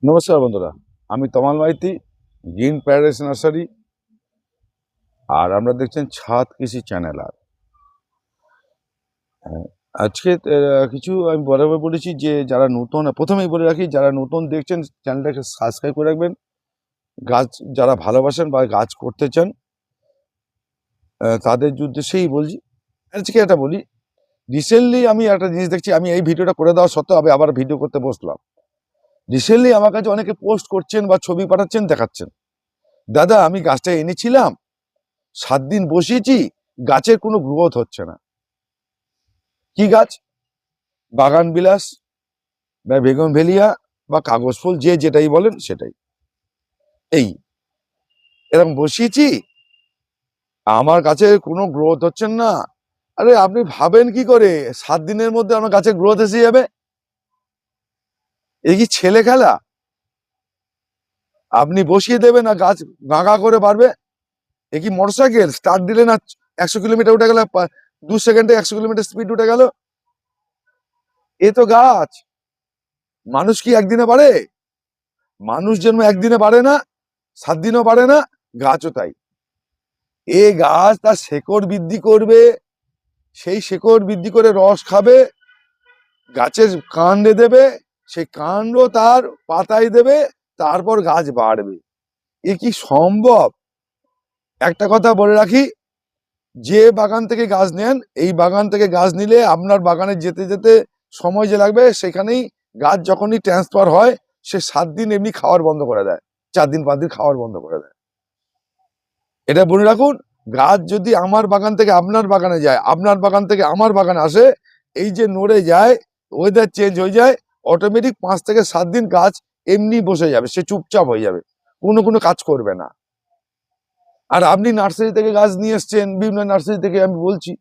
নমস্কার বন্ধুরা, আমি তমাল মাইতি, গ্রিন প্যারাডাইস নার্সারি। আর আমরা দেখছেন ছাদ কৃষি চ্যানেল। আর আজকে কিছু আমি বরাবর বলেছি যে যারা নতুন, প্রথমেই বলে রাখি, যারা নতুন দেখছেন চ্যানেলটাকে সাবস্ক্রাইব করে রাখবেন। গাছ যারা ভালোবাসেন বা গাছ করতে চান তাদের উদ্দেশ্যেই বলছি। আজকে এটা বলি, রিসেন্টলি আমি একটা জিনিস দেখছি। আমি এই ভিডিওটা করে দেওয়া সত্ত্বেও আমি আবার ভিডিও করতে বসলাম। রিসেন্টলি আমার কাছে অনেকে পোস্ট করছেন বা ছবি পাঠাচ্ছেন, দেখাচ্ছেন, দাদা আমি গাছটা এনেছিলাম, 7 দিন বসিয়েছি, গাছের কোনো গ্রোথ হচ্ছে না। কি গাছ? বাগান বিলাস বা বেগনভেলিয়া বা কাগজ ফুল, যে যেটাই বলেন সেটাই। এই এরকম বসিয়েছি, আমার গাছে কোনো গ্রোথ হচ্ছে না। আরে আপনি ভাবেন কি করে 7 দিনের মধ্যে আমার গাছে গ্রোথ এসে যাবে? এই কি ছেলে খেলা? আপনি বসিয়ে দেবেন আর গাছ গাঁগা করে বাড়বে? এ কি মোটরসাইকেল স্টার্ট দিলে না 100 কিলোমিটার উঠে গেল, 2 সেকেন্ডে 100 কিলোমিটার স্পিড উঠে গেল? এ তো গাছ। মানুষ কি একদিনে বাড়ে? মানুষ জন্ম একদিনে বাড়ে না, 7 দিনও বাড়ে না, গাছও তাই। এ গাছ তার শেকড় বৃদ্ধি করবে, সেই শেকড় বৃদ্ধি করে রস খাবে, গাছের কাণ্ডে দেবে, সেই কাণ্ড তার পাতায় দেবে, তারপর গাছ বাড়বে। এ কি সম্ভব? একটা কথা বলে রাখি, যে বাগান থেকে গাছ নেন, এই বাগান থেকে গাছ নিলে আপনার বাগানে যেতে যেতে সময় যে লাগবে, সেখানেই গাছ যখনই ট্রান্সফার হয়, সে 7 দিন এমনি খাওয়ার বন্ধ করে দেয়, 4 দিন 5 দিন খাওয়ার বন্ধ করে দেয়। এটা মনে রাখুন, গাছ যদি আমার বাগান থেকে আপনার বাগানে যায়, আপনার বাগান থেকে আমার বাগানে আসে, এই যে নড়ে যায়, ওয়েদার চেঞ্জ হয়ে যায়, অটোমেটিক 5 থেকে 7 দিন গাছ এমনি বসে যাবে, সে চুপচাপ হয়ে যাবে, কোনো কাজ করবে না। আর আপনি নার্সারি থেকে গাছ নিয়ে এসছেন, বিভিন্ন নার্সারি থেকে আমি বলছি,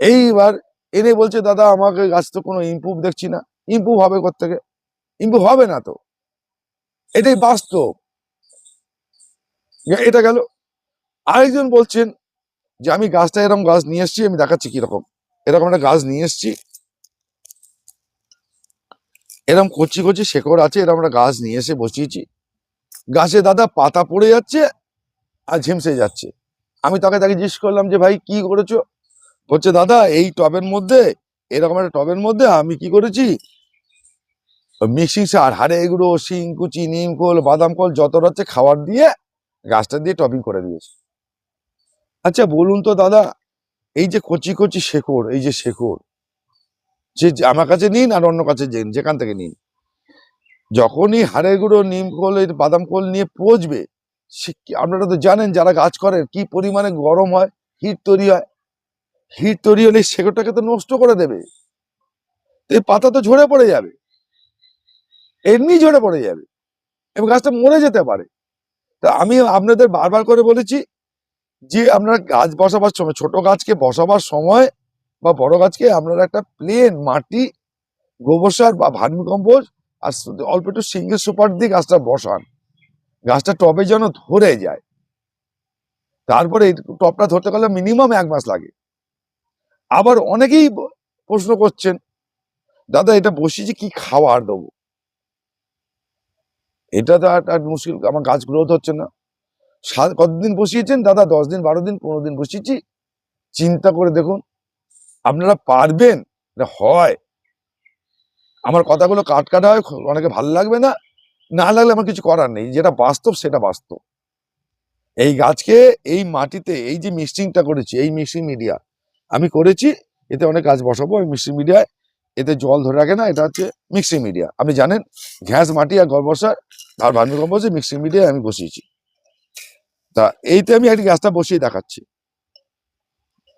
এইবার এনে বলছে দাদা আমাকে গাছ তো কোনো ইমপ্রুভ দেখছি না। ইমপ্রুভ হবে কোত্থেকে? ইমপ্রুভ হবে না তো, এটাই বাস্তব। এটা গেল। আরেকজন বলছেন যে আমি গাছটা এরকম গাছ নিয়ে এসছি, আমি দেখাচ্ছি কিরকম। এরকম একটা গাছ নিয়ে এসছি, এরকম কচি কচি শেকড় আছে, এরকম একটা গাছ নিয়ে এসে বসিয়েছি। গাছে দাদা পাতা পড়ে যাচ্ছে আর ঝিমসে যাচ্ছে। আমি তাকে জিজ্ঞেস করলাম যে ভাই কি করেছো? বলছে দাদা এই টবের মধ্যে, এরকম একটা টবের মধ্যে আমি কি করেছি, মিক্সিং সার, হাড়ে এগুলো, শিংকুচি, নিমখোল, বাদাম খোল যত হচ্ছে খাবার দিয়ে গাছটা দিয়ে টবিং করে দিয়েছে। আচ্ছা বলুন তো দাদা, এই যে কচি কচি শেকড়, এই যে শেকড়, যে আমার কাছে নিন আর অন্য কাছে যেখান থেকে নিন, যখনই হাড়ে গুঁড়ো, নিম খোল, বাদাম খোল নিয়ে পচবে, আপনারা তো জানেন যারা গাছ করেন কি পরিমাণে গরম হয়, হিট তৈরি হয়। হিট তৈরি হলে শেকড়টাকে তো নষ্ট করে দেবে, এই পাতা তো ঝরে পড়ে যাবে, এমনি ঝরে পড়ে যাবে এবং গাছটা মরে যেতে পারে। তা আমি আপনাদের বারবার করে বলেছি যে আপনারা গাছ বসাবার সময়, ছোট গাছকে বসাবার সময় বা বড় গাছকে আপনারা একটা প্লেন মাটি, গোবর সার বা ভার্মি কম্পোস্ট আর অল্প একটু সিঙ্গেল সুপার দিয়ে গাছটা বসান। গাছটা টবে যেন ধরে যায়। তারপরে এই টবটা ধরতে গেলে মিনিমাম 1 মাস লাগে। আবার অনেকেই প্রশ্ন করছেন, দাদা এটা বসিয়েছি কি খাওয়ার দেবো? এটা তো আর মুশকিল, আমার গাছ গ্রোথ হচ্ছে না। কতদিন বসিয়েছেন? দাদা 10 দিন, 12 দিন, 15 দিন বসিয়েছি। চিন্তা করে দেখুন, আপনারা পারবেন? হয় আমার কথাগুলো কাটা হয়, অনেকে ভালো লাগবে না, না লাগলে আমার কিছু করার নেই, যেটা বাস্তব সেটা বাস্তব। এই গাছকে এই মাটিতে এই যে মিক্সিংটা করেছি, এই মিক্সিং মিডিয়া আমি করেছি, এতে অনেক গাছ বসাবো। ওই মিক্সিং মিডিয়ায়, এতে জল ধরে রাখে না, এটা হচ্ছে মিক্সিং মিডিয়া। আপনি জানেন ঘ্যাস মাটি আর গোবর সার আর ভার্মি কম্পোস্ট মিক্সিং মিডিয়ায় আমি বসিয়েছি। তা এইতে আমি একটা গাছটা বসিয়ে দেখাচ্ছি,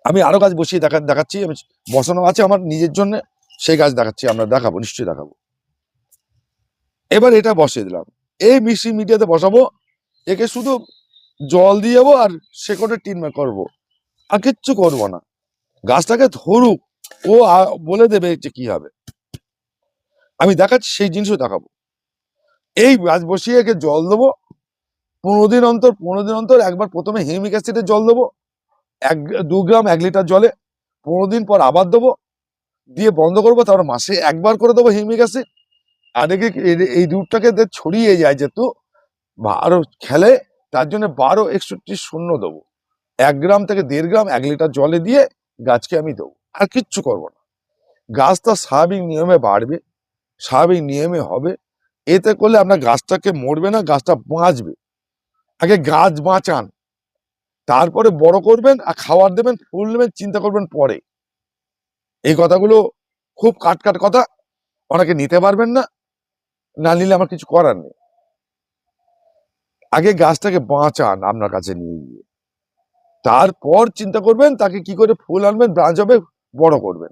আমি আরো গাছ বসিয়ে দেখাচ্ছি, আমি বসানো আছে আমার নিজের জন্য, সেই গাছ দেখাচ্ছি, আমরা দেখাবো, নিশ্চয়ই দেখাবো। এবার এটা বসিয়ে দিলাম, এই মিক্সিং মিডিয়াতে বসাবো, একে শুধু জল দিয়ে যাবো আর শেকড়ে টিন করবো, আর কিচ্ছু করবো না। গাছটাকে ধরুক, ও বলে দেবে যে কি হবে। আমি দেখাচ্ছি, সেই জিনিসও দেখাবো। এই গাছ বসিয়ে একে জল দেবো 15 দিন অন্তর, 15 দিন অন্তর একবার প্রথমে হিউমিক অ্যাসিডের জল দেবো, 2 গ্রাম 1 লিটার জলে। 15 দিন পর আবার দেবো, দিয়ে বন্ধ করবো, তারপর মাসে একবার করে দেবো হিউমিক অ্যাসিড। অনেকে এই রুটটাকে ছড়িয়ে যায় যেহেতু আরো খেলে, তার জন্য 12-61-0 দেবো। 1 গ্রাম থেকে 1.5 গ্রাম 1 লিটার জলে দিয়ে গাছকে আমি দেবো, আর কিচ্ছু করবো না। গাছ তার স্বাভাবিক নিয়মে বাড়বে, স্বাভাবিক নিয়মে হবে। এতে করলে আপনার গাছটাকে মরবে না, গাছটা বাঁচবে। আগে গাছ বাঁচান, তারপরে বড় করবেন আর খাবার দেবেন, ফুল নেবেন, চিন্তা করবেন পরে। এই কথাগুলো খুব কাট কথা, অনেকে নিতে পারবেন না, না নিলে আমার কিছু করার নেই। আগে গাছটাকে বাঁচান আপনার কাছে নিয়ে গিয়ে, তারপর চিন্তা করবেন তাকে কি করে ফুল আনবেন, ব্রাঞ্চ হবে, বড় করবেন।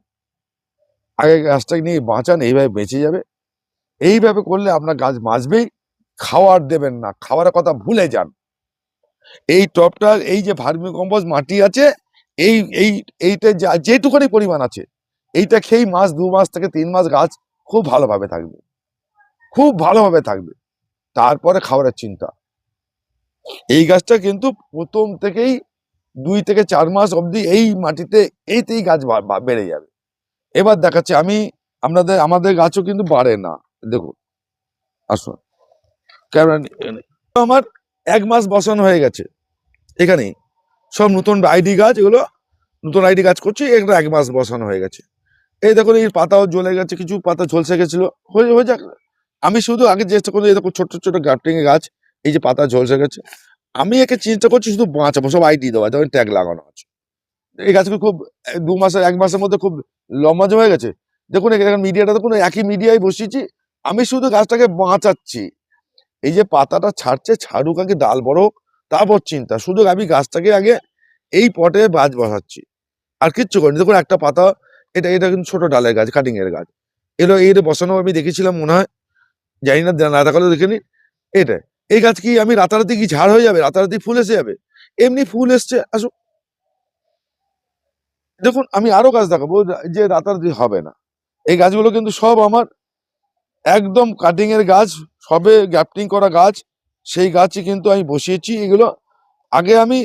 আগে গাছটাকে নিয়ে বাঁচান, এইভাবে বেঁচে যাবে। এইভাবে করলে আপনার গাছ বাঁচবেই। খাওয়ার দেবেন না, খাওয়ার কথা ভুলে যান। এই টবটা, এই যে ভার্মি কম্পোস্ট মাটি আছে, এই এই এইটা যেটুকুনি পরিমাণ আছে, এইটা খেয়েই 1-2 মাস থেকে 3 মাস গাছ খুব ভালোভাবে থাকবে, খুব ভালোভাবে থাকবে। তারপরে খাবারের চিন্তা। এই গাছটা কিন্তু প্রথম থেকেই 2 থেকে 4 মাস অবধি এই মাটিতে এইতেই গাছ বেড়ে যাবে। এবার দেখাচ্ছি আমি আমাদের গাছও কিন্তু বাড়ে না। দেখুন, আসুন, কেমন আমার 1 মাস বসানো হয়ে গেছে। এখানে সব নতুন আইডি গাছ, এগুলো নতুন আইডি গাছ করছি, এগুলো 1 মাস বসানো হয়ে গেছে। এই দেখুন, এই পাতাও জ্বলে গেছে, কিছু পাতা ঝলসে গেছিল, হয়ে যাক। আমি শুধু আগে চেষ্টা করি, এরকম ছোট ছোট গ্রাফটিং এর গাছ, এই যে পাতা ঝলসে গেছে, আমি একে চেষ্টা করছি শুধু বাঁচাবো, সব আইডি দেওয়া, যেমন ট্যাগ লাগানো আছে। এই গাছগুলো খুব 2 মাসে 1 মাসের মধ্যে খুব লম্বা হয়ে গেছে। দেখুন এখানে মিডিয়াটা দেখুন, একই মিডিয়ায় বসিয়েছি, আমি শুধু গাছটাকে বাঁচাচ্ছি। এই যে পাতাটা ছাড়ছে, ছাড়ুক, আগে ডাল বড় হোক, তারপর চিন্তা। শুধু আমি গাছটাকে আগে এই পটে গাছ বসাচ্ছি, আর কিচ্ছু করিনি। দেখুন একটা পাতা, এটা কিন্তু ছোট ডালের গাছ, কাটিং এর গাছ, এর বসানো আমি দেখেছিলাম মনে হয়, জানি না, না দেখালেও দেখিনি। এটা এই গাছ কি আমি রাতারাতি কি ঝাড় হয়ে যাবে, রাতারাতি ফুল এসে যাবে? এমনি ফুল এসছে, আসুন। দেখুন আমি আরো গাছ দেখাবো যে রাতারাতি হবে না। এই গাছগুলো কিন্তু সব আমার একদম কাটিং এর গাছ, সবে গ্যাপটিং করা গাছ, সেই গাছই কিন্তু আমি বসিয়েছি। এগুলো আগে আমি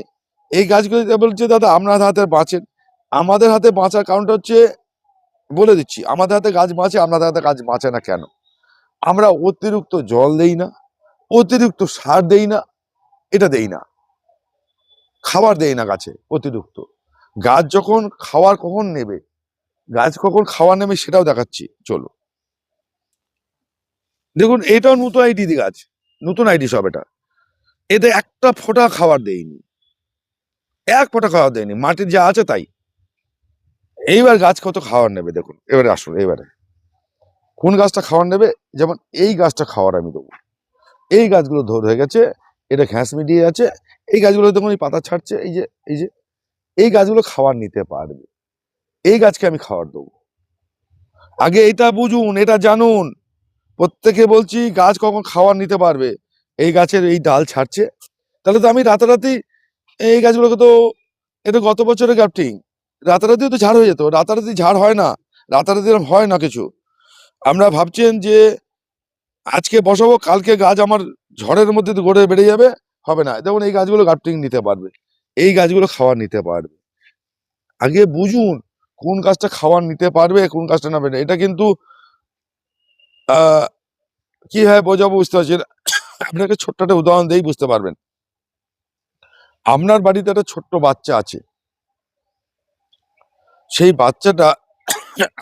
এই গাছগুলো বলছি, দাদা আপনার হাতে বাঁচেন। আমাদের হাতে বাঁচার কারণটা হচ্ছে, বলে দিচ্ছি, আমাদের হাতে গাছ বাঁচে, আপনাদের হাতে গাছ বাঁচে না কেন? আমরা অতিরিক্ত জল দেই না, অতিরিক্ত সার দেই না, এটা দেই না, খাবার দেই না গাছে অতিরিক্ত। গাছ যখন খাওয়ার কখন নেবে, গাছ কখন খাওয়ার নেবে সেটাও দেখাচ্ছি, চলো। দেখুন এটাও নতুন আইডি গাছ, নতুন আইডি সব। এতে একটা ফোঁটা খাবার দেয়নি, 1 ফোঁটা খাবার দেয়নি, মাটির যা আছে তাই। এইবার গাছ কত খাবার নেবে দেখুন। এবারে আসুন, এবারে কোন গাছটা খাবার নেবে, যেমন এই গাছটা খাবার আমি দেবো। এই গাছগুলো হয়ে গেছে, এটা ঘ্যাস মিডিয়ে আছে। এই গাছগুলো দেখুন, এই পাতা ছাড়ছে, এই যে এই গাছগুলো খাবার নিতে পারবে, এই গাছকে আমি খাবার দেবো। আগে এটা বুঝুন, এটা জানুন। প্রত্যেকে বলছি গাছ কখন খাবার নিতে পারবে, এই গাছের এই ডাল ছাড়ছে, তাহলে তো আমি রাতারাতি এই গাছগুলোকে তো, এটা গত বছরের গ্রাফটিং, রাতারাতিও তো ঝাড় হয়ে যেত। রাতারাতি ঝাড় হয় না, রাতারাতি এরকম হয় না কিছু। আমরা ভাবছেন যে আজকে বসাবো, কালকে গাছ আমার ঝড়ের মধ্যে গড়ে বেড়ে যাবে, হবে না। দেখুন এই গাছগুলো গ্রাফটিং নিতে পারবে, এই গাছগুলো খাবার নিতে পারবে। আগে বুঝুন কোন গাছটা খাবার নিতে পারবে, কোন গাছটা নেবে না। এটা কিন্তু আহ কিভাবে বোঝাবো বুঝতে পারছি না। আপনাকে ছোট্ট একটা উদাহরণ দিয়েই বুঝতে পারবেন। আপনার বাড়িতে একটা ছোট্ট বাচ্চা আছে, সেই বাচ্চাটা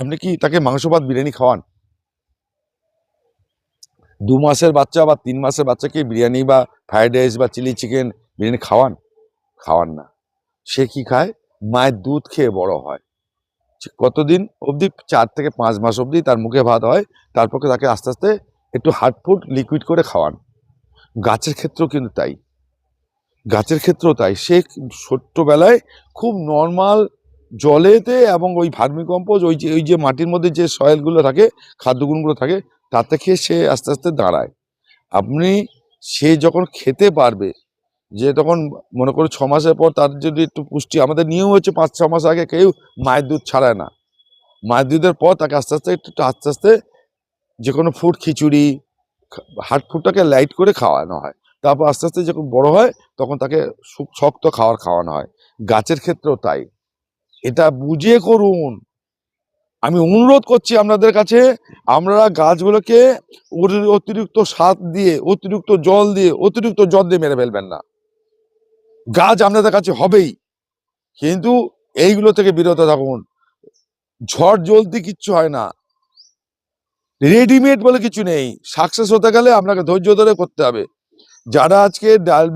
আপনি কি তাকে মাংস ভাত বিরিয়ানি খাওয়ান? 2 মাসের বাচ্চা বা 3 মাসের বাচ্চাকে বিরিয়ানি বা ফ্রাইড রাইস বা চিলি চিকেন বিরিয়ানি খাওয়ান? খাওয়ান না। সে কি খায়? মায়ের দুধ খেয়ে বড় হয়। কতদিন অবধি? 4 থেকে 5 মাস অবধি তার মুখে ভাত হয়, তারপর তাকে আস্তে আস্তে একটু হার্ড ফুড লিকুইড করে খাওয়ান। গাছের ক্ষেত্রেও কিন্তু তাই, গাছের ক্ষেত্রেও তাই। সে ছোট্টবেলায় খুব নর্মাল জলেতে এবং ওই ভার্মি কম্পোজ, ওই যে মাটির মধ্যে যে সয়েলগুলো থাকে, খাদ্যগুণগুলো থাকে, তাতে খেয়ে সে আস্তে আস্তে দাঁড়ায়। আপনি সে যখন খেতে পারবে, যে তখন মনে করো 6 মাসের পর তার যদি একটু পুষ্টি, আমাদের নিয়ম হচ্ছে 5-6 মাস আগে কেউ মায়ের দুধ ছাড়ায় না। মায়ের দুধের পর তাকে আস্তে আস্তে আস্তে আস্তে যে কোনো ফুড, খিচুড়ি, হার্ড ফুডটাকে লাইট করে খাওয়ানো হয়। তারপর আস্তে আস্তে যখন বড় হয় তখন তাকে শক্ত খাওয়ানো হয়। গাছের ক্ষেত্রেও তাই। এটা বুঝে করুন, আমি অনুরোধ করছি আপনাদের কাছে, আপনারা গাছগুলোকে অতিরিক্ত সার দিয়ে, অতিরিক্ত জল দিয়ে, অতিরিক্ত জল দিয়ে মেরে ফেলবেন না। গাছ আপনাদের কাছে হবেই, কিন্তু এইগুলো থেকে বিরত থাকুন। ঝড় জলদি কিচ্ছু হয় না, রেডিমেড বলে কিছু নেই। সাকসেস হতে গেলে আপনাকে ধৈর্য ধরে করতে হবে। যারা আজকে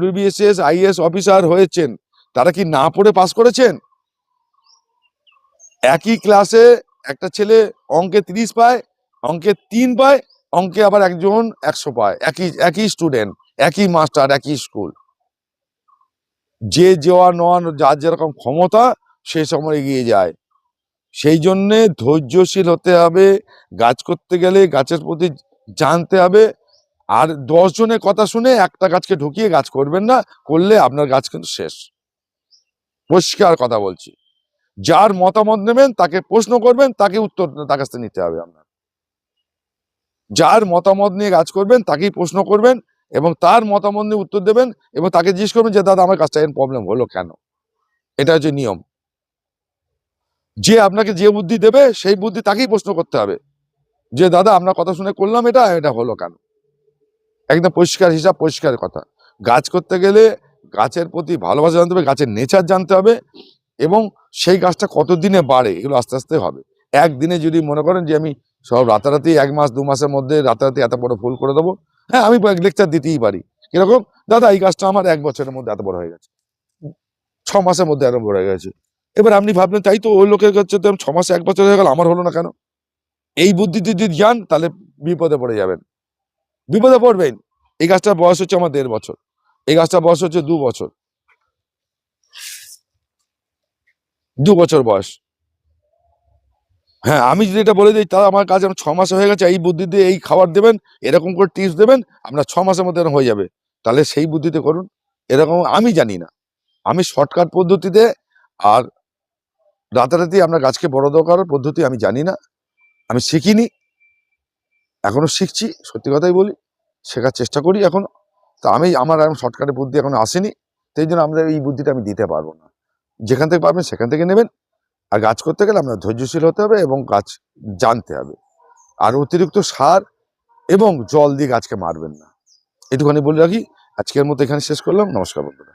WBSS IAS অফিসার হয়েছেন, তারা কি না পড়ে পাস করেছেন? একই ক্লাসে একটা ছেলে অঙ্কে 30 পায়, অঙ্কে 3 পায়, অঙ্কে আবার একজন 100 পায়। একই স্টুডেন্ট, একই মাস্টার, একই স্কুল। যে যাওয়া নেওয়া যার যেরকম ক্ষমতা সে সময় এগিয়ে যায়। সেই জন্যে ধৈর্যশীল হতে হবে। গাছ করতে গেলে গাছের প্রতি জানতে হবে। আর 10 জনের কথা শুনে একটা গাছকে ঢুকিয়ে গাছ করবেন না, করলে আপনার গাছ কিন্তু শেষ। পরিষ্কার কথা বলছি। যার মতামত নেবেন তাকে প্রশ্ন করবেন, তাকে উত্তর তার কাছ থেকে নিতে হবে। আপনার যার মতামত নিয়ে কাজ করবেন তাকেই প্রশ্ন করবেন এবং তার মতামত নিয়ে উত্তর দেবেন এবং তাকে জিজ্ঞেস করবেন যে দাদা আমার কাজটা এর প্রবলেম হলো কেন। এটা হচ্ছে নিয়ম। যে আপনাকে যে বুদ্ধি দেবে সেই বুদ্ধি তাকেই প্রশ্ন করতে হবে যে দাদা আপনার কথা শুনে করলাম, এটা হলো কেন। একদম পরিষ্কার হিসাব, পরিষ্কার কথা। গাছ করতে গেলে গাছের প্রতি ভালোবাসা জানতে হবে, গাছের নেচার জানতে হবে এবং সেই গাছটা কতদিনে বাড়ে এগুলো আস্তে আস্তে হবে। একদিনে যদি মনে করেন যে আমি সব রাতারাতি 1 মাস 2 মাসের মধ্যে রাতারাতি এত বড় ফুল করে দেবো, হ্যাঁ আমি লেকচার দিতেই পারি। কিরকম, দাদা এই গাছটা আমার 1 বছরের মধ্যে এত বড় হয়ে গেছে, 6 মাসের মধ্যে এত বড় হয়ে গেছে। এবার আপনি ভাবলেন তাই তো, ওই লোকের কাছে তো 6 মাসে 1 বছর হয়ে গেল, আমার হলো না কেন? এই বুদ্ধিতে যদি যান তাহলে বিপদে পড়ে যাবেন, বিপদে পড়বেন। এই গাছটার বয়স হচ্ছে আমার 1.5 বছর, এই গাছটার বয়স হচ্ছে 2 বছর, 2 বছর বয়স। হ্যাঁ, আমি যদি এটা বলে দিই তাহলে আমার কাজ আমার 6 মাস হয়ে গেছে, এই বুদ্ধি দিয়ে এই খাবার দেবেন, এরকম করে টিপস দেবেন, আপনার 6 মাসের মধ্যে এরকম হয়ে যাবে। তাহলে সেই বুদ্ধিতে করুন। এরকম আমি জানি না, আমি শর্টকাট পদ্ধতিতে আর রাতারাতি আপনার গাছকে বড় করার পদ্ধতি আমি জানি না, আমি শিখিনি, এখনো শিখছি। সত্যি কথাই বলি, শেখার চেষ্টা করি এখনো। তা আমার এখন শর্টকাটের বুদ্ধি এখনো আসেনি, সেই জন্য আমাদের এই বুদ্ধিটা আমি দিতে পারবো না। যেখান থেকে পারবেন সেখান থেকে নেবেন। আর গাছ করতে গেলে আপনার ধৈর্যশীল হতে হবে এবং গাছ জানতে হবে। আর অতিরিক্ত সার এবং জল দিয়ে গাছকে মারবেন না। এটুখানি বলে রাখি। আজকের মতো এখানে শেষ করলাম। নমস্কার বন্ধুরা।